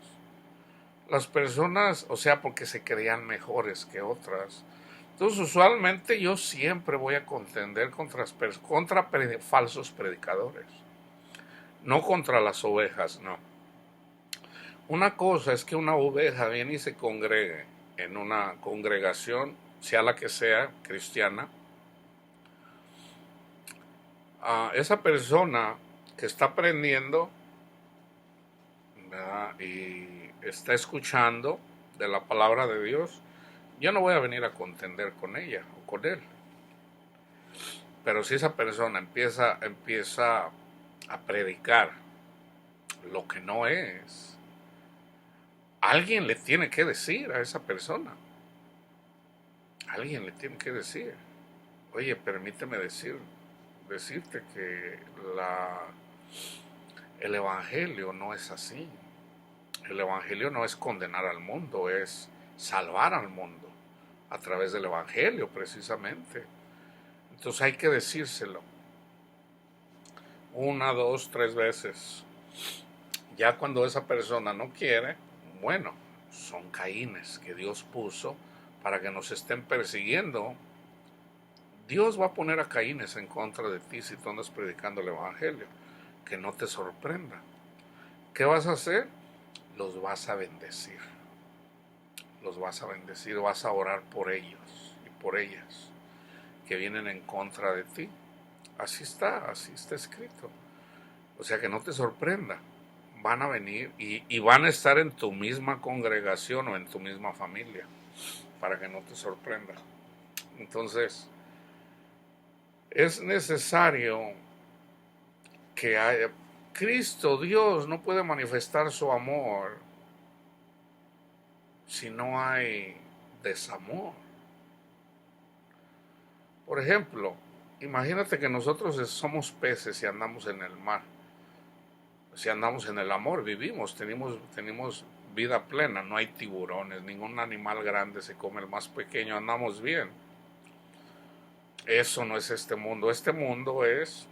las personas, o sea, porque se creían mejores que otras. Entonces, usualmente yo siempre voy a contender contra falsos predicadores, no contra las ovejas, no. Una cosa es que una oveja viene y se congregue en una congregación, sea la que sea, cristiana. Esa persona que está aprendiendo, ¿verdad?, y está escuchando de la palabra de Dios, yo no voy a venir a contender con ella o con él. Pero si esa persona empieza a predicar lo que no es, alguien le tiene que decir a esa persona. Alguien le tiene que decir, oye, permíteme decirte que el evangelio no es así. El evangelio no es condenar al mundo, es salvar al mundo a través del evangelio precisamente. Entonces hay que decírselo una, dos, tres veces. Ya cuando esa persona no quiere, bueno, son caínes que Dios puso para que nos estén persiguiendo. Dios va a poner a caínes en contra de ti si tú andas predicando el evangelio. Que no te sorprenda. ¿Qué vas a hacer? Los vas a bendecir. Los vas a bendecir, vas a orar por ellos y por ellas que vienen en contra de ti. Así está escrito. O sea que no te sorprenda. Van a venir y van a estar en tu misma congregación o en tu misma familia, para que no te sorprenda. Entonces, es necesario que haya... Cristo, Dios, no puede manifestar su amor si no hay desamor. Por ejemplo, imagínate que nosotros somos peces y andamos en el mar. Si andamos en el amor, vivimos, tenemos vida plena, no hay tiburones, ningún animal grande se come el más pequeño, andamos bien. Eso no es este mundo. Este mundo es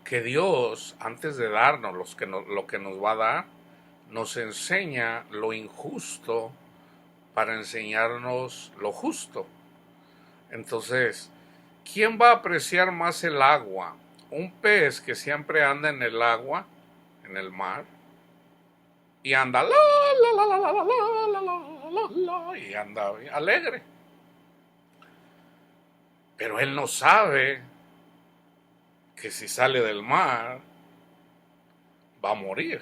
que Dios, antes de darnos lo que nos va a dar, nos enseña lo injusto para enseñarnos lo justo. Entonces, ¿quién va a apreciar más el agua? Un pez que siempre anda en el agua, en el mar, y anda y anda alegre. Pero él no sabe que si sale del mar va a morir.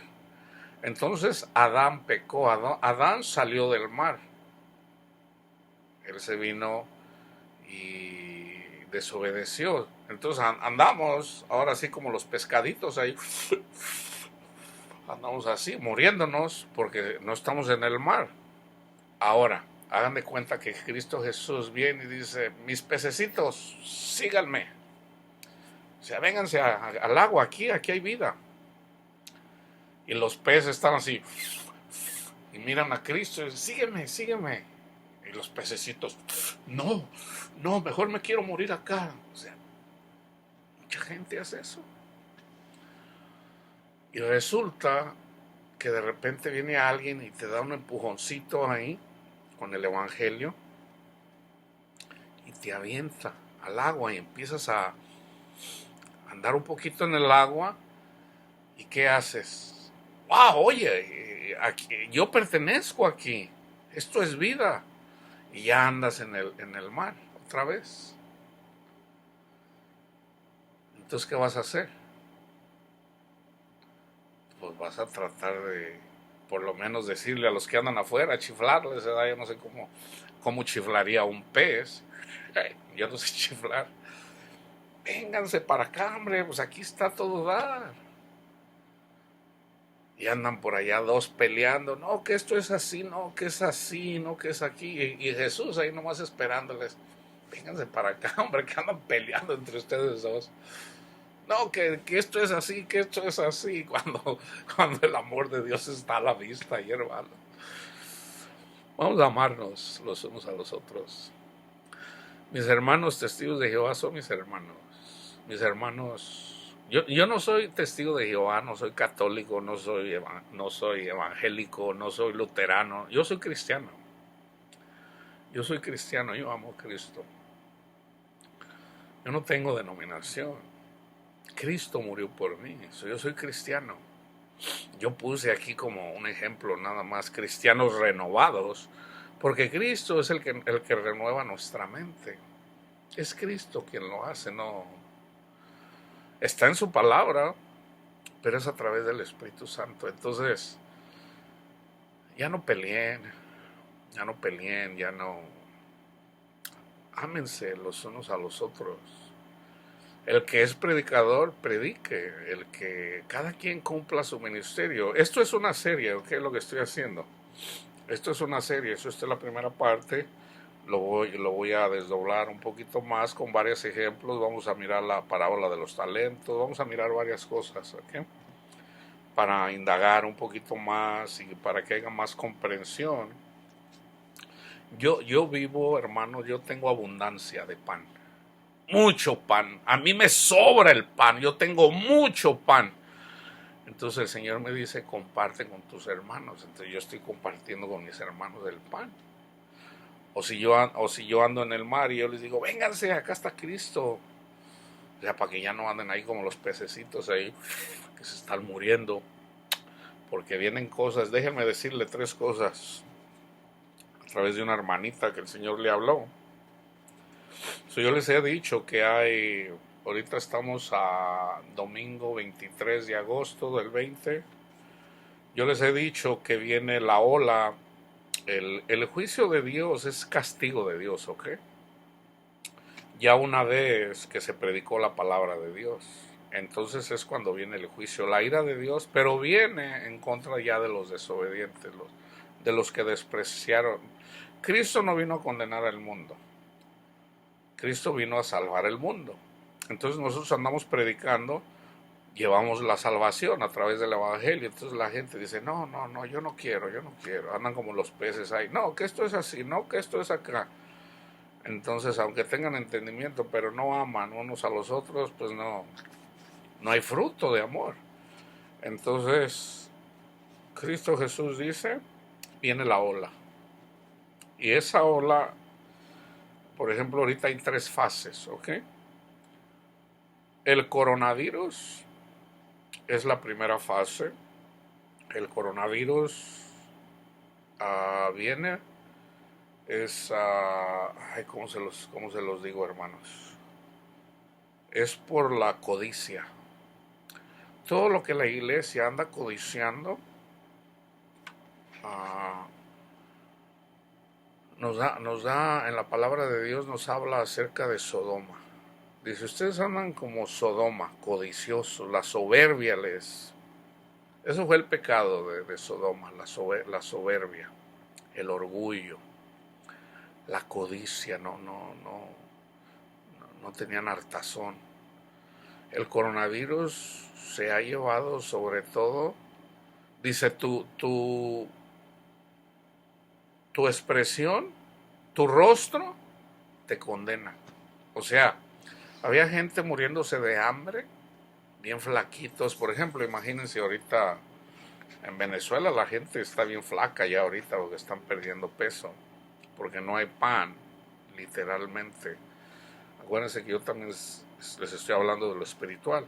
Entonces Adán pecó, Adán salió del mar. Él se vino y desobedeció. Entonces andamos ahora sí como los pescaditos ahí. Andamos así, muriéndonos porque no estamos en el mar. Ahora, hagan de cuenta que Cristo Jesús viene y dice, mis pececitos, síganme. O sea, vénganse al agua, aquí hay vida. Y los peces están así, y miran a Cristo y dicen, sígueme. Y los pececitos, no, mejor me quiero morir acá. O sea, mucha gente hace eso. Y resulta que de repente viene alguien y te da un empujoncito ahí con el evangelio y te avienta al agua y empiezas a andar un poquito en el agua. ¿Y qué haces? ¡Wow! Oye, yo pertenezco aquí. Esto es vida. Y ya andas en el mar otra vez. Entonces, ¿qué vas a hacer? Pues vas a tratar de, por lo menos, decirle a los que andan afuera, chiflarles, ¿verdad? Yo no sé cómo chiflaría un pez. Yo no sé chiflar. Vénganse para acá, hombre, pues aquí está todo dar. Y andan por allá dos peleando, no, que esto es así, no, que es así, no, que es aquí. Y Jesús ahí nomás esperándoles, vénganse para acá, hombre, que andan peleando entre ustedes dos. No, que esto es así, que esto es así, cuando el amor de Dios está a la vista, y hermano. Vamos a amarnos los unos a los otros. Mis hermanos testigos de Jehová son mis hermanos Yo no soy testigo de Jehová, no soy católico, no soy evangélico, no soy luterano. Yo soy cristiano. Yo soy cristiano, yo amo a Cristo. Yo no tengo denominación. Cristo murió por mí. Yo soy cristiano. Yo puse aquí como un ejemplo nada más cristianos renovados, porque Cristo es el que renueva nuestra mente. Es Cristo quien lo hace, no. Está en su palabra, pero es a través del Espíritu Santo. Entonces, ya no peleen, ya no. Ámense los unos a los otros. El que es predicador, predique. El que cada quien cumpla su ministerio. Esto es una serie, ¿ok? Lo que estoy haciendo. Esto es una serie, eso es la primera parte. Lo voy a desdoblar un poquito más con varios ejemplos. Vamos a mirar la parábola de los talentos. Vamos a mirar varias cosas, ¿ok? Para indagar un poquito más y para que haya más comprensión. Yo vivo, hermano, yo tengo abundancia de pan. Mucho pan. A mí me sobra el pan. Yo tengo mucho pan. Entonces el Señor me dice, comparte con tus hermanos. Entonces yo estoy compartiendo con mis hermanos el pan. O si yo ando en el mar y yo les digo, vénganse, acá está Cristo. O sea, para que ya no anden ahí como los pececitos ahí, que se están muriendo. Porque vienen cosas. Déjenme decirle 3 cosas. A través de una hermanita que el Señor le habló. Yo les he dicho que ahorita estamos a domingo 23 de agosto del 20. Yo les he dicho que viene la ola. El juicio de Dios es castigo de Dios, ¿ok? Ya una vez que se predicó la palabra de Dios, entonces es cuando viene el juicio, la ira de Dios, pero viene en contra ya de los desobedientes, de los que despreciaron. Cristo no vino a condenar al mundo, Cristo vino a salvar el mundo. Entonces nosotros andamos predicando, llevamos la salvación a través del evangelio. Entonces la gente dice, no, yo no quiero. Andan como los peces ahí. No, que esto es así, no, que esto es acá. Entonces, aunque tengan entendimiento, pero no aman unos a los otros, pues no hay fruto de amor. Entonces, Cristo Jesús dice, viene la ola. Y esa ola, por ejemplo, ahorita hay 3 fases, ¿ok? El coronavirus es la primera fase. El coronavirus viene, ¿cómo se los digo, hermanos? Es por la codicia. Todo lo que la iglesia anda codiciando nos da, en la palabra de Dios nos habla acerca de Sodoma. Dice, ustedes andan como Sodoma, codiciosos, la soberbia Eso fue el pecado de Sodoma, la soberbia, el orgullo, la codicia, no tenían hartazón. El coronavirus se ha llevado sobre todo, dice, tu expresión, tu rostro te condena. O sea, había gente muriéndose de hambre, bien flaquitos. Por ejemplo, imagínense ahorita en Venezuela la gente está bien flaca ya ahorita porque están perdiendo peso, porque no hay pan, literalmente. Acuérdense que yo también les estoy hablando de lo espiritual.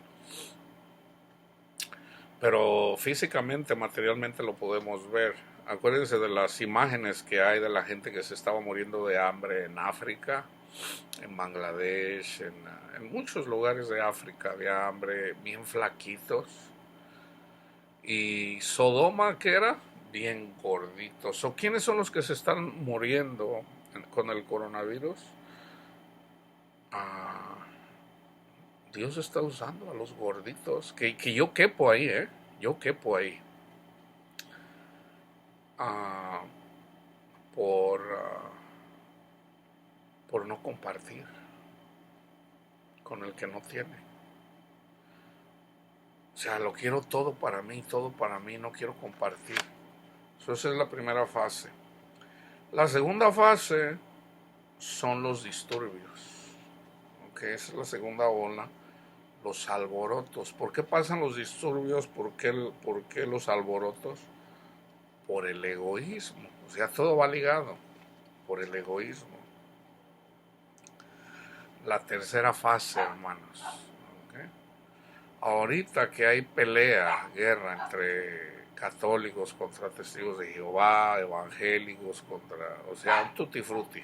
Pero físicamente, materialmente lo podemos ver. Acuérdense de las imágenes que hay de la gente que se estaba muriendo de hambre en África, en Bangladesh, en muchos lugares de África había hambre, bien flaquitos. Y Sodoma, ¿qué era? Bien gorditos. ¿O quiénes son los que se están muriendo con el coronavirus? Dios está usando a los gorditos, que yo quepo ahí, yo quepo ahí. Ah, por no compartir con el que no tiene. O sea, lo quiero todo para mí, no quiero compartir. Esa es la primera fase. La segunda fase son los disturbios. Ok, esa es la segunda ola. los alborotos. ¿Por qué pasan los disturbios? ¿Por qué los alborotos? Por el egoísmo. O sea, todo va ligado por el egoísmo. La tercera fase, hermanos. ¿Okay? Ahorita que hay pelea, guerra entre católicos contra testigos de Jehová, evangélicos contra, o sea, un tutti frutti,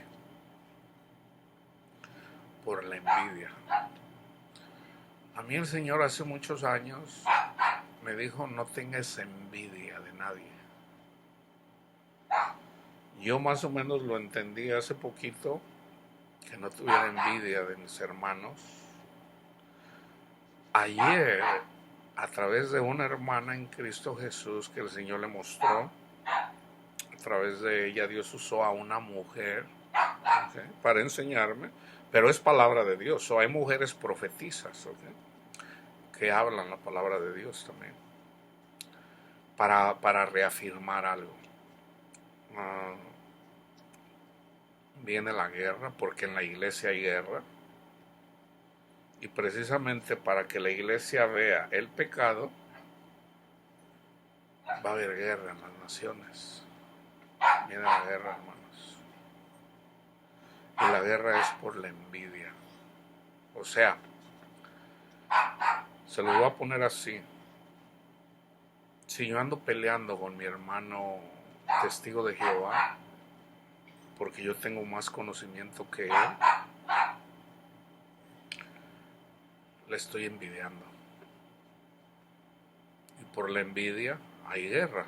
por la envidia. A mí el Señor hace muchos años me dijo, no tengas envidia de nadie. Yo más o menos lo entendí hace poquito, que no tuviera envidia de mis hermanos. Ayer, a través de una hermana en Cristo Jesús que el Señor le mostró, a través de ella Dios usó a una mujer, ¿okay?, para enseñarme, pero es palabra de Dios. Hay mujeres profetizas, ¿okay?, que hablan la palabra de Dios también, para reafirmar algo. Viene la guerra, porque en la iglesia hay guerra, y precisamente para que la iglesia vea el pecado, va a haber guerra en las naciones. Viene la guerra, hermanos, y la guerra es por la envidia. O sea, se lo voy a poner así: si yo ando peleando con mi hermano testigo de Jehová, porque yo tengo más conocimiento que él, le estoy envidiando. Y por la envidia hay guerra.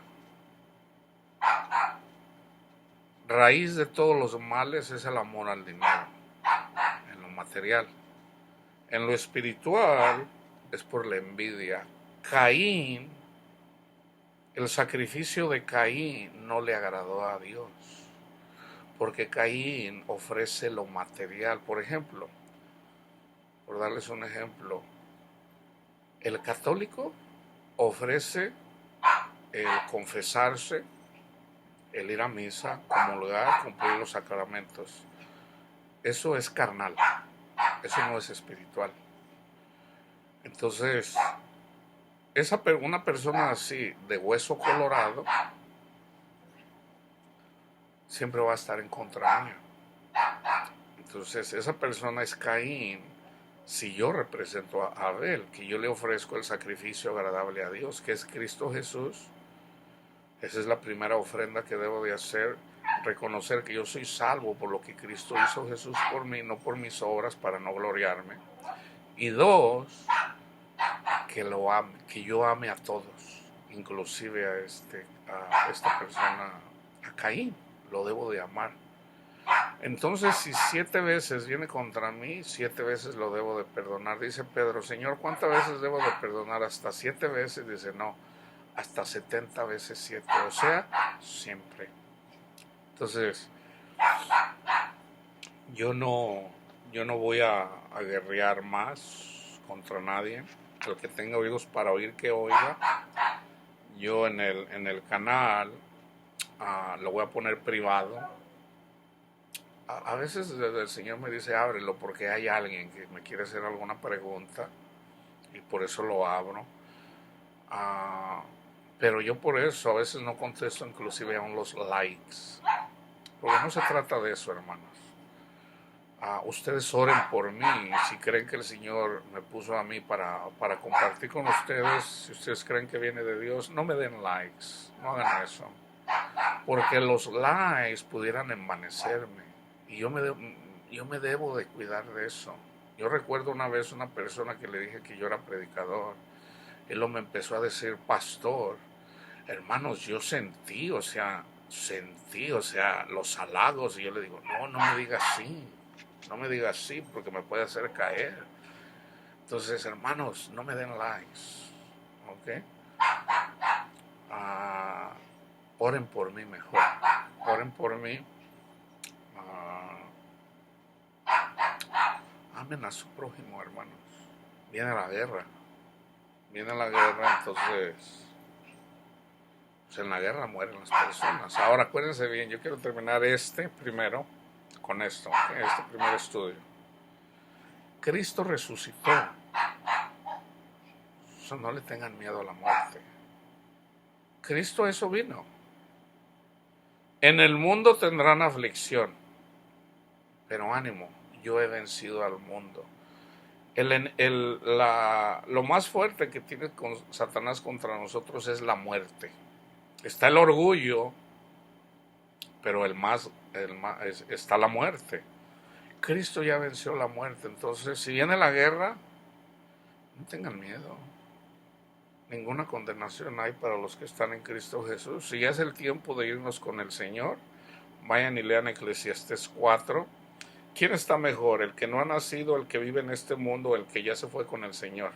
Raíz de todos los males es el amor al dinero, en lo material. En lo espiritual es por la envidia. Caín, el sacrificio de Caín no le agradó a Dios, porque Caín ofrece lo material. Por ejemplo, por darles un ejemplo, el católico ofrece el confesarse, el ir a misa, comulgar, cumplir los sacramentos. Eso es carnal, eso no es espiritual. Entonces, una persona así, de hueso colorado, siempre va a estar en contra mía. Entonces, esa persona es Caín. Si yo represento a Abel, que yo le ofrezco el sacrificio agradable a Dios, que es Cristo Jesús, esa es la primera ofrenda que debo de hacer: reconocer que yo soy salvo por lo que Cristo hizo Jesús por mí, no por mis obras, para no gloriarme. Y dos, que yo ame a todos, inclusive a esta persona, a Caín, lo debo de amar. Entonces, si 7 veces viene contra mí, 7 veces lo debo de perdonar. Dice Pedro: Señor, ¿cuántas veces debo de perdonar? ¿Hasta 7 veces? Dice: no, hasta 70 veces 7, o sea, siempre. Entonces, yo no voy a guerrear más contra nadie. El que tenga oídos para oír, que oiga. Yo en el canal lo voy a poner privado. A veces el Señor me dice: ábrelo, porque hay alguien que me quiere hacer alguna pregunta, y por eso lo abro. Pero yo por eso a veces no contesto inclusive aún los likes, porque no se trata de eso, hermanos. Ustedes oren por mí. Si creen que el Señor me puso a mí para compartir con ustedes, si ustedes creen que viene de Dios, no me den likes, no hagan eso, porque los likes pudieran envanecerme, y yo me debo de cuidar de eso. Yo recuerdo una vez una persona que le dije que yo era predicador. Él me empezó a decir: pastor. Hermanos, yo sentí, o sea, los halagos, y yo le digo: no me diga así. No me diga así, porque me puede hacer caer. Entonces, hermanos, no me den likes, ¿ok? Oren por mí mejor. Oren por mí. Amen a su prójimo, hermanos. Viene la guerra. Entonces, pues en la guerra mueren las personas. Ahora, acuérdense bien, yo quiero terminar primero con esto, este primer estudio. Cristo resucitó. So, no le tengan miedo a la muerte. Cristo a eso vino. En el mundo tendrán aflicción, pero ánimo, yo he vencido al mundo. Lo más fuerte que tiene Satanás contra nosotros es la muerte. Está el orgullo, pero está la muerte. Cristo ya venció la muerte. Entonces, si viene la guerra, no tengan miedo. Ninguna condenación hay para los que están en Cristo Jesús. Si ya es el tiempo de irnos con el Señor, vayan y lean Eclesiastés 4. ¿Quién está mejor? ¿El que no ha nacido, el que vive en este mundo, o el que ya se fue con el Señor?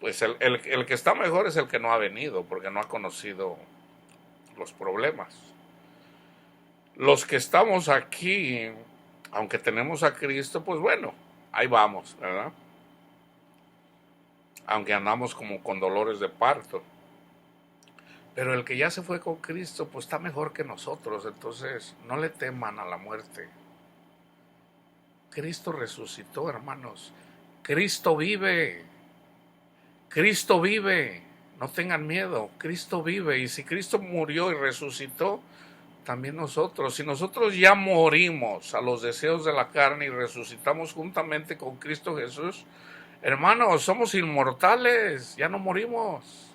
Pues el que está mejor es el que no ha venido, porque no ha conocido los problemas. Los que estamos aquí, aunque tenemos a Cristo, pues bueno, ahí vamos, ¿verdad? Aunque andamos como con dolores de parto. Pero el que ya se fue con Cristo, pues está mejor que nosotros. Entonces, no le teman a la muerte. Cristo resucitó, hermanos. Cristo vive. Cristo vive. No tengan miedo. Cristo vive. Y si Cristo murió y resucitó, también nosotros. Si nosotros ya morimos a los deseos de la carne y resucitamos juntamente con Cristo Jesús, hermanos, somos inmortales. Ya no morimos.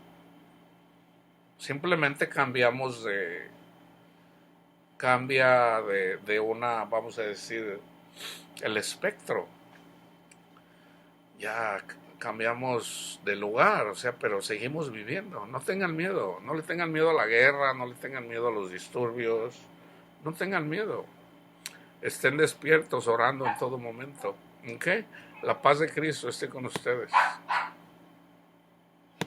Simplemente cambia una, vamos a decir, el espectro. Ya cambiamos de lugar, o sea, pero seguimos viviendo. No tengan miedo, no le tengan miedo a la guerra, no le tengan miedo a los disturbios, no tengan miedo. Estén despiertos orando en todo momento. ¿Ok? La paz de Cristo esté con ustedes.